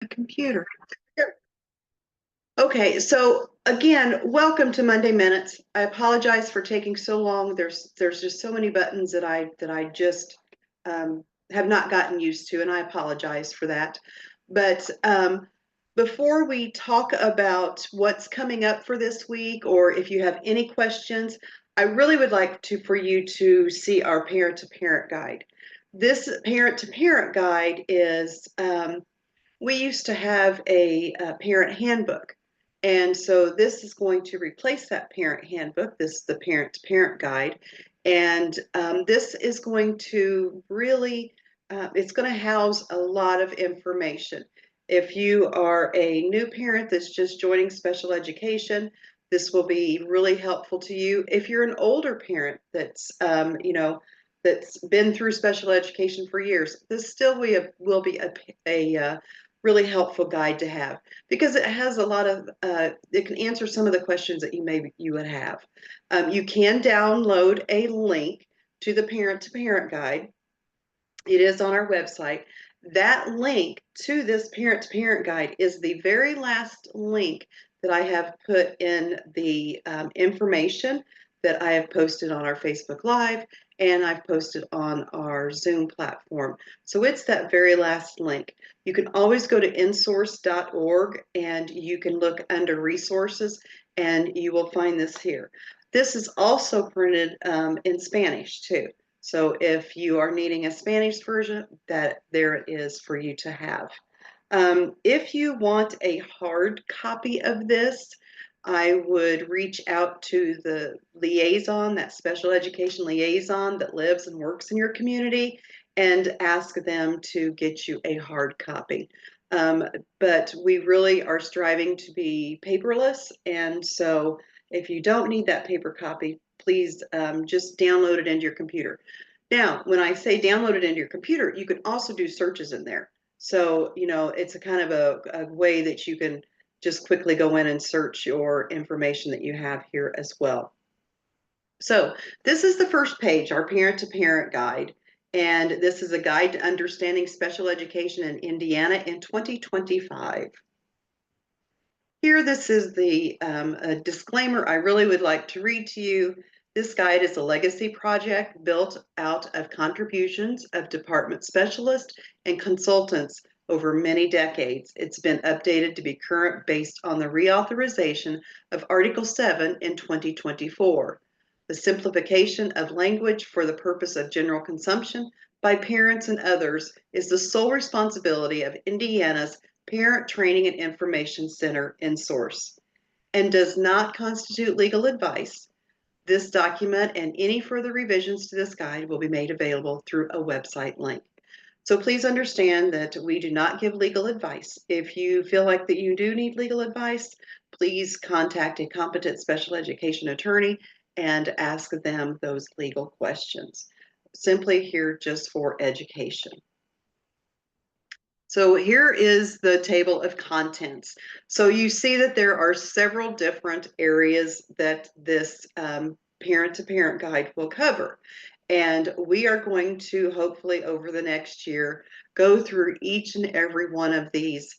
Computer. Okay, so again, welcome to Monday Minutes. I apologize for taking so long. There's just so many buttons that I just have not gotten used to, and I apologize for that. But before we talk about what's coming up for this week, or if you have any questions, I really would like for you to see our parent-to-parent guide. This parent-to-parent guide is we used to have a parent handbook. And so this is going to replace that parent handbook. This is the parent to parent guide. And this is going to really, it's going to house a lot of information. If you are a new parent that's just joining special education, this will be really helpful to you. If you're an older parent that's been through special education for years, this still will be a really helpful guide to have because it has a lot of it can answer some of the questions that you would have. You can download a link to the parent to parent guide. It is on our website. That link to this parent to parent guide is the very last link that I have put in the information that I have posted on our Facebook Live and I've posted on our Zoom platform. So it's that very last link. You can always go to insource.org and you can look under resources and you will find this here. This is also printed in Spanish too. So if you are needing a Spanish version, that there it is for you to have. If you want a hard copy of this, I would reach out to the liaison, that special education liaison that lives and works in your community, and ask them to get you a hard copy. But we really are striving to be paperless, and so if you don't need that paper copy, please just download it into your computer. Now, when I say download it into your computer, you can also do searches in there. So, it's a kind of a way that you can just quickly go in and search your information that you have here as well. So this is the first page, our parent-to-parent guide. And this is a guide to understanding special education in Indiana in 2025. Here, this is the a disclaimer I really would like to read to you. This guide is a legacy project built out of contributions of department specialists and consultants over many decades. It's been updated to be current based on the reauthorization of Article 7 in 2024. The simplification of language for the purpose of general consumption by parents and others is the sole responsibility of Indiana's Parent Training and Information Center InSource, and does not constitute legal advice. This document and any further revisions to this guide will be made available through a website link. So please understand that we do not give legal advice. If you feel like that you do need legal advice, please contact a competent special education attorney and ask them those legal questions. Simply here just for education. So here is the table of contents. So you see that there are several different areas that this parent-to-parent guide will cover. And we are going to hopefully over the next year go through each and every one of these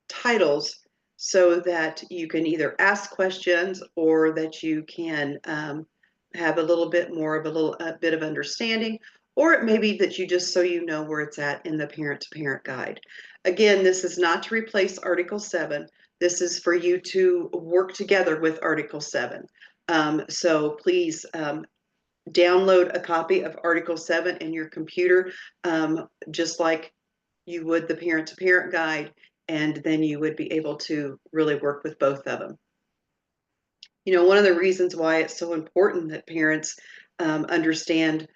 titles so that you can either ask questions or that you can have a little bit more of a bit of understanding, or it may be that you just so you know where it's at in the parent-to-parent guide. Again, this is not to replace Article 7. This is for you to work together with Article 7. So please download a copy of Article 7 in your computer, just like you would the parent-to-parent guide, and then you would be able to really work with both of them. One of the reasons why it's so important that parents understand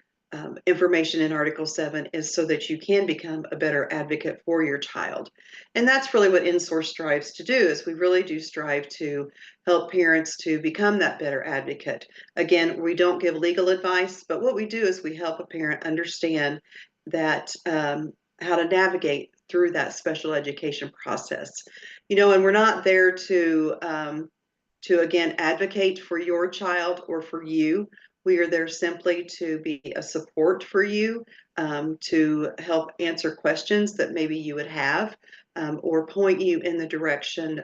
information in Article 7 is so that you can become a better advocate for your child. And that's really what InSource strives to do, is we really do strive to help parents to become that better advocate. Again, we don't give legal advice, but what we do is we help a parent understand that how to navigate through that special education process. And we're not there to again advocate for your child or for you. We are there simply to be a support for you, to help answer questions that maybe you would have, or point you in the direction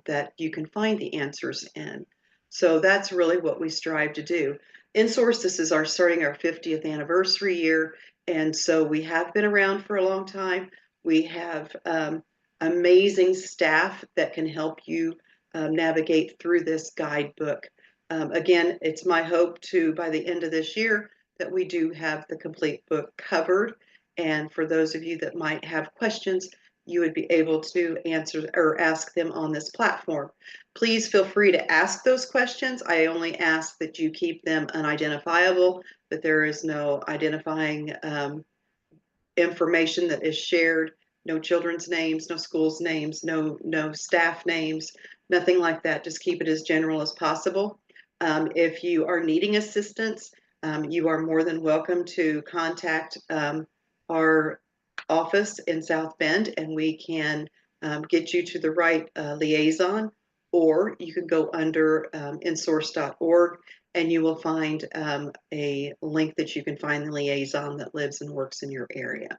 that you can find the answers in. So that's really what we strive to do. InSource, this is starting our 50th anniversary year, and so we have been around for a long time. We have amazing staff that can help you navigate through this guidebook. Again, it's my hope to, by the end of this year, that we do have the complete book covered. And for those of you that might have questions, you would be able to answer or ask them on this platform. Please feel free to ask those questions. I only ask that you keep them unidentifiable, that there is no identifying information that is shared, no children's names, no schools' names, no staff names, nothing like that. Just keep it as general as possible. If you are needing assistance, you are more than welcome to contact our office in South Bend, and we can get you to the right liaison, or you can go under insource.org and you will find a link that you can find the liaison that lives and works in your area.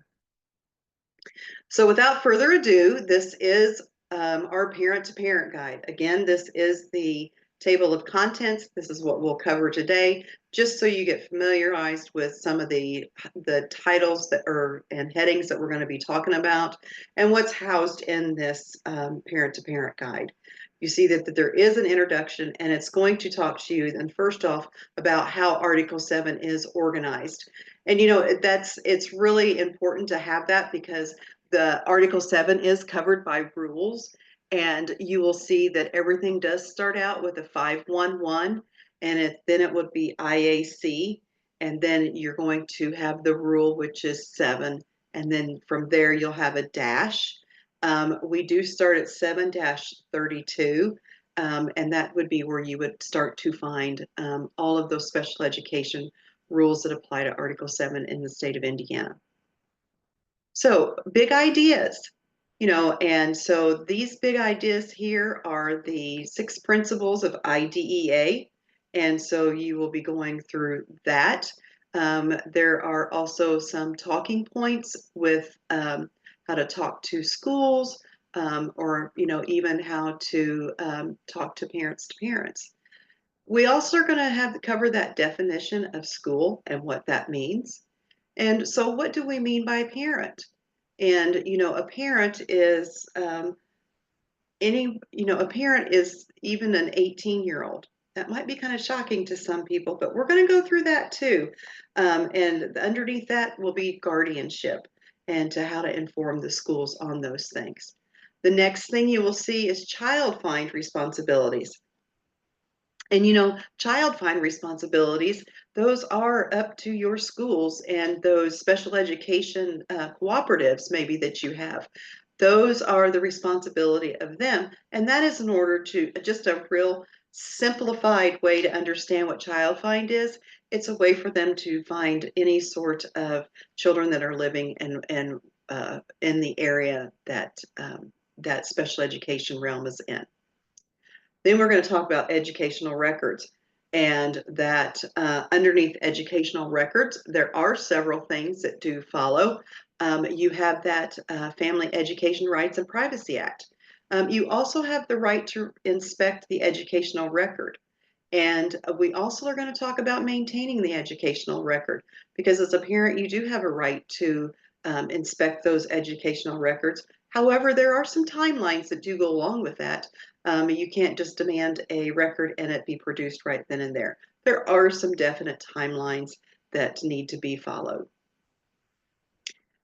So without further ado, this is our parent-to-parent guide. Again, this is the table of contents. This is what we'll cover today, just so you get familiarized with some of the titles that are and headings that we're going to be talking about and what's housed in this parent-to-parent guide. You see that there is an introduction, and it's going to talk to you, and first off, about how Article 7 is organized. And you know, it's really important to have that because the Article 7 is covered by rules, and you will see that everything does start out with a 511, and then it would be IAC, and then you're going to have the rule, which is 7, and then from there you'll have a dash. We do start at 7-32, and that would be where you would start to find all of those special education rules that apply to Article 7 in the state of Indiana. So big ideas, you know, and so these big ideas here are the 6 principles of IDEA, and so you will be going through that. There are also some talking points with how to talk to schools, or you know, even how to talk to parents. We also are going to cover that definition of school and what that means. And so, what do we mean by parent? And you know, a parent is a parent is even an 18-year-old. That might be kind of shocking to some people, but we're going to go through that too. And underneath that will be guardianship and to how to inform the schools on those things. The next thing you will see is child find responsibilities. And you know, child find responsibilities, those are up to your schools and those special education cooperatives maybe that you have. Those are the responsibility of them. And that is in order to just a real simplified way to understand what child find is. It's a way for them to find any sort of children that are living in the area that that special education realm is in. Then we're going to talk about educational records, and that underneath educational records, there are several things that do follow. You have that Family Education Rights and Privacy Act. You also have the right to inspect the educational record. And we also are going to talk about maintaining the educational record, because as a parent, you do have a right to inspect those educational records. However, there are some timelines that do go along with that. You can't just demand a record and it be produced right then and there. There are some definite timelines that need to be followed.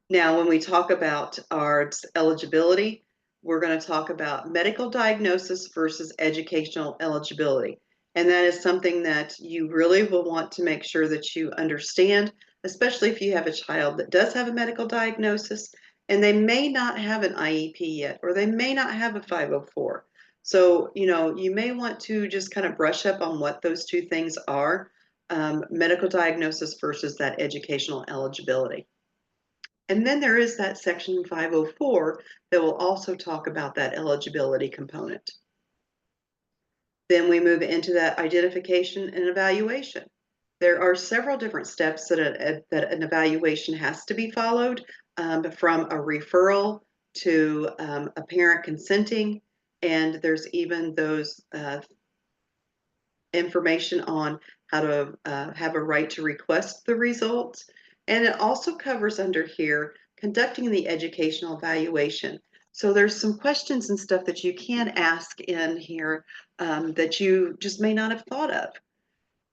Now, when we talk about our eligibility, we're going to talk about medical diagnosis versus educational eligibility. And that is something that you really will want to make sure that you understand, especially if you have a child that does have a medical diagnosis and they may not have an IEP yet, or they may not have a 504. So, you know, you may want to just kind of brush up on what those two things are, medical diagnosis versus that educational eligibility. And then there is that section 504 that will also talk about that eligibility component. Then we move into that identification and evaluation. There are several different steps that an evaluation has to be followed, from a referral to a parent consenting, and there's even those information on how to have a right to request the results. And it also covers under here conducting the educational evaluation. So there's some questions and stuff that you can ask in here that you just may not have thought of.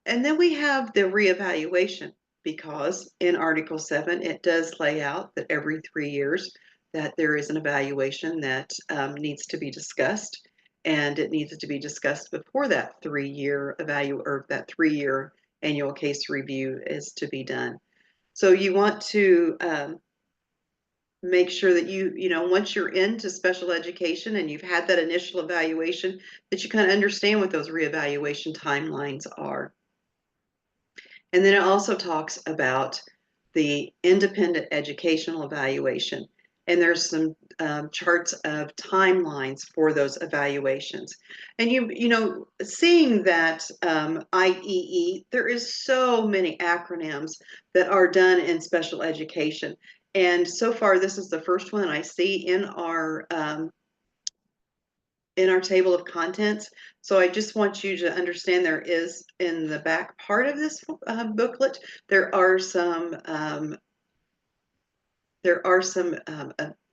And then we have the reevaluation, because in Article 7, it does lay out that every 3 years that there is an evaluation that needs to be discussed, and it needs to be discussed before that 3-year or that 3-year annual case review is to be done. So you want to make sure that once you're into special education and you've had that initial evaluation, that you kind of understand what those reevaluation timelines are. And then it also talks about the independent educational evaluation. And there's some charts of timelines for those evaluations. And seeing that IEE, there is so many acronyms that are done in special education. And so far, this is the first one I see in our table of contents. So I just want you to understand there is in the back part of this booklet, there are some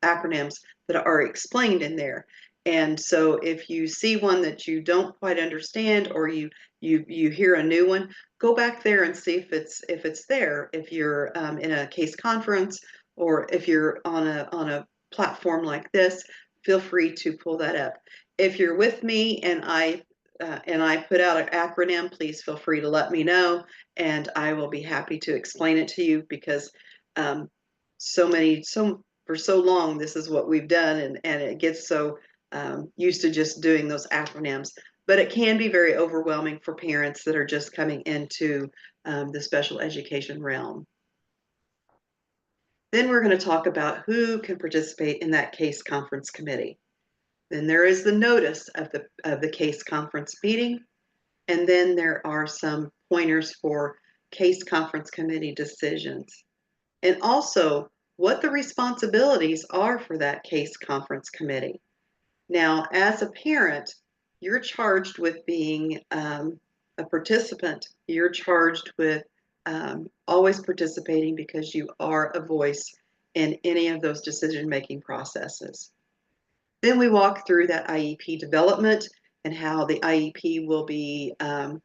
acronyms that are explained in there. And so if you see one that you don't quite understand, or you hear a new one, go back there and see if it's there. If you're in a case conference, or if you're on a platform like this, feel free to pull that up. If you're with me and I put out an acronym, please feel free to let me know, and I will be happy to explain it to you, because for so long this is what we've done, and it gets so used to just doing those acronyms. But it can be very overwhelming for parents that are just coming into the special education realm. Then we're going to talk about who can participate in that case conference committee. Then there is the notice of the case conference meeting, and then there are some pointers for case conference committee decisions, and also what the responsibilities are for that case conference committee. Now, as a parent, you're charged with being a participant. You're charged with always participating, because you are a voice in any of those decision-making processes. Then we walk through that IEP development and how the IEP will be done.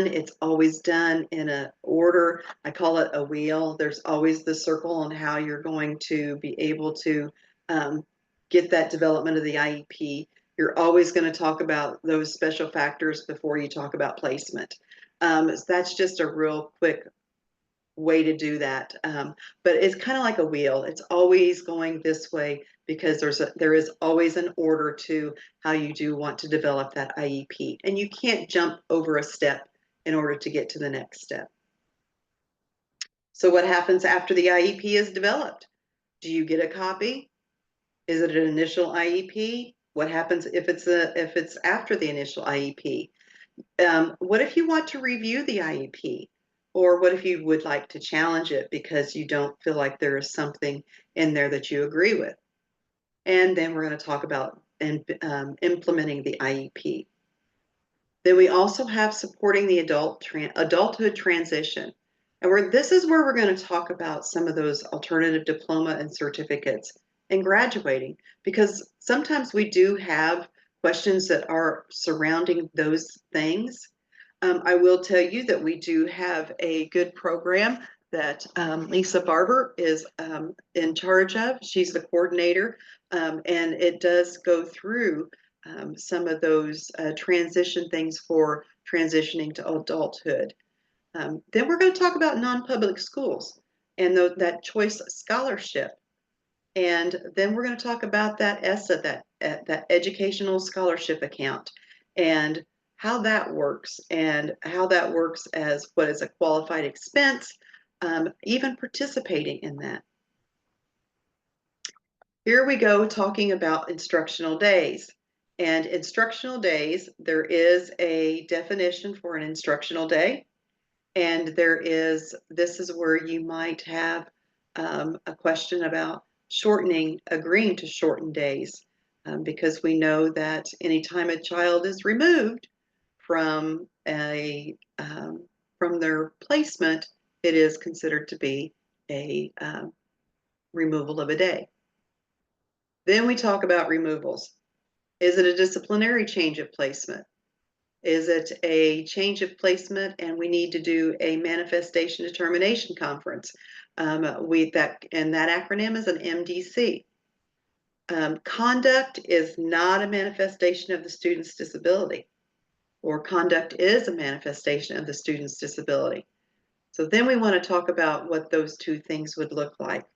It's always done in an order. I call it a wheel. There's always the circle on how you're going to be able to get that development of the IEP. You're always going to talk about those special factors before you talk about placement. That's just a real quick way to do that. But it's kind of like a wheel. It's always going this way, because there is always an order to how you do want to develop that IEP. And you can't jump over a step in order to get to the next step. So what happens after the IEP is developed? Do you get a copy? Is it an initial IEP? What happens if it's after the initial IEP? What if you want to review the IEP? Or what if you would like to challenge it because you don't feel like there is something in there that you agree with? And then we're going to talk about implementing the IEP. Then we also have supporting the adulthood transition. And this is where we're going to talk about some of those alternative diploma and certificates and graduating, because sometimes we do have questions that are surrounding those things. I will tell you that we do have a good program that Lisa Barber is in charge of. She's the coordinator, and it does go through some of those transition things for transitioning to adulthood. Then we're going to talk about non-public schools and that choice scholarship. And then we're going to talk about that ESSA, that educational scholarship account, and how that works, and how that works as what is a qualified expense, even participating in that. Here we go talking about instructional days. And instructional days, there is a definition for an instructional day. And this is where you might have a question about agreeing to shorten days, because we know that anytime a child is removed from from their placement, it is considered to be a removal of a day. Then we talk about removals. Is it a disciplinary change of placement? Is it a change of placement and we need to do a manifestation determination conference? That acronym is an MDC. Conduct is not a manifestation of the student's disability, or conduct is a manifestation of the student's disability. So then we want to talk about what those two things would look like.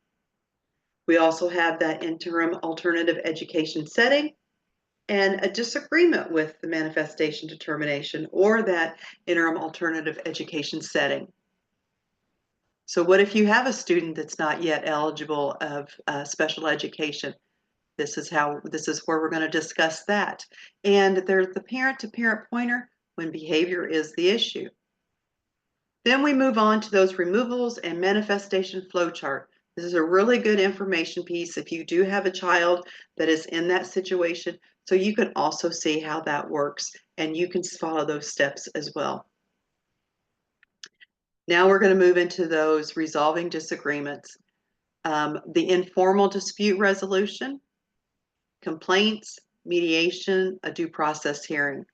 We also have that interim alternative education setting and a disagreement with the manifestation determination or that interim alternative education setting. So what if you have a student that's not yet eligible of special education? This is where we're going to discuss that. And there's the parent-to-parent pointer when behavior is the issue. Then we move on to those removals and manifestation flowchart. This is a really good information piece if you do have a child that is in that situation, so you can also see how that works and you can follow those steps as well. Now we're going to move into those resolving disagreements. The informal dispute resolution, complaints, mediation, a due process hearing.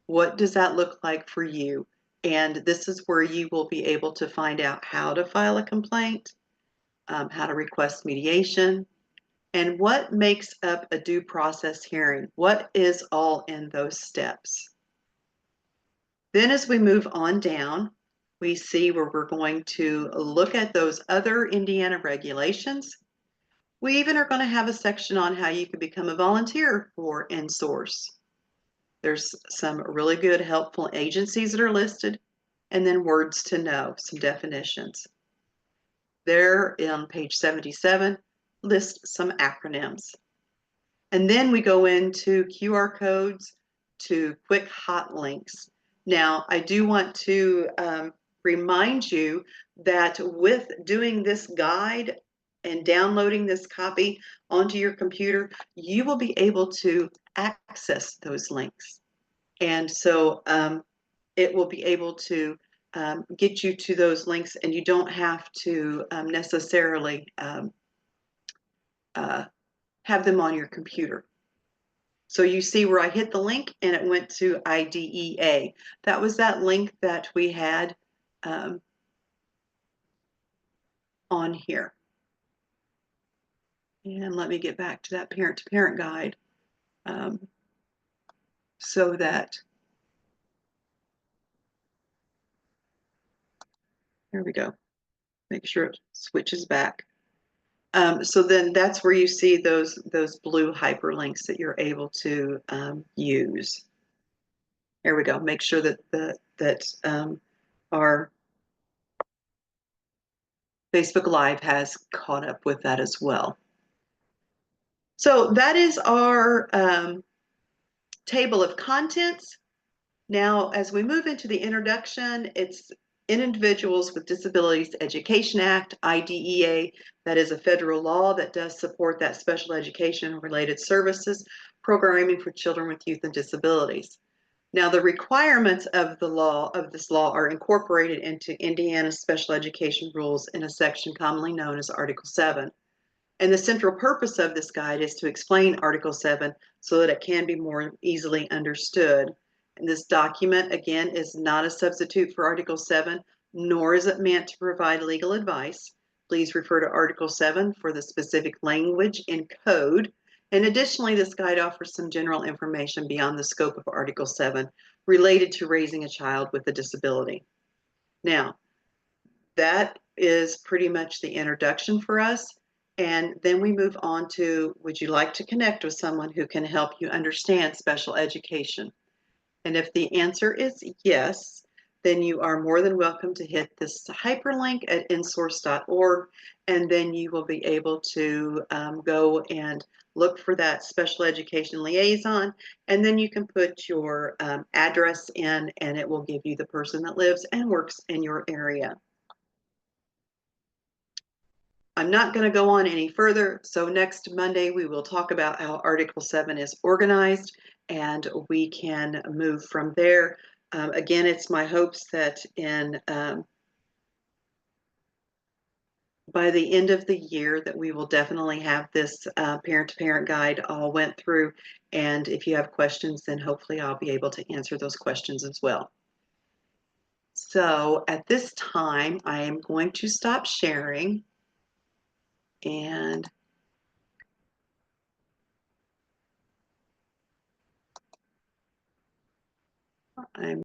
What does that look like for you? And this is where you will be able to find out how to file a complaint, how to request mediation, and what makes up a due process hearing. What is all in those steps? Then as we move on down, we see where we're going to look at those other Indiana regulations. We even are going to have a section on how you can become a volunteer for InSource. There's some really good helpful agencies that are listed, and then words to know, some definitions. There on page 77, list some acronyms. And then we go into QR codes to quick hot links. Now, I do want to remind you that with doing this guide and downloading this copy onto your computer, you will be able to access those links. And so it will be able to get you to those links, and you don't have to necessarily have them on your computer. So you see where I hit the link and it went to IDEA. That was that link that we had on here. And let me get back to that parent-to-parent guide so that, here we go. Make sure it switches back. So then that's where you see those blue hyperlinks that you're able to use. There we go. Make sure that our Facebook Live has caught up with that as well. So that is our table of contents. Now, as we move into the introduction, it's Individuals with Disabilities Education Act, IDEA. That is a federal law that does support that special education related services programming for children with youth and disabilities. Now, the requirements of this law are incorporated into Indiana's special education rules in a section commonly known as Article 7. And the central purpose of this guide is to explain Article 7 so that it can be more easily understood. And this document, again, is not a substitute for Article 7, nor is it meant to provide legal advice. Please refer to Article 7 for the specific language and code. And additionally, this guide offers some general information beyond the scope of Article 7 related to raising a child with a disability. Now, that is pretty much the introduction for us. And then we move on to, would you like to connect with someone who can help you understand special education? And if the answer is yes, then you are more than welcome to hit this hyperlink at insource.org, and then you will be able to go and look for that special education liaison, and then you can put your address in, and it will give you the person that lives and works in your area. I'm not going to go on any further, so next Monday we will talk about how Article 7 is organized, and we can move from there. Again, it's my hopes that by the end of the year that we will definitely have this parent-to-parent guide all went through, and if you have questions, then hopefully I'll be able to answer those questions as well. So at this time, I am going to stop sharing, and I'm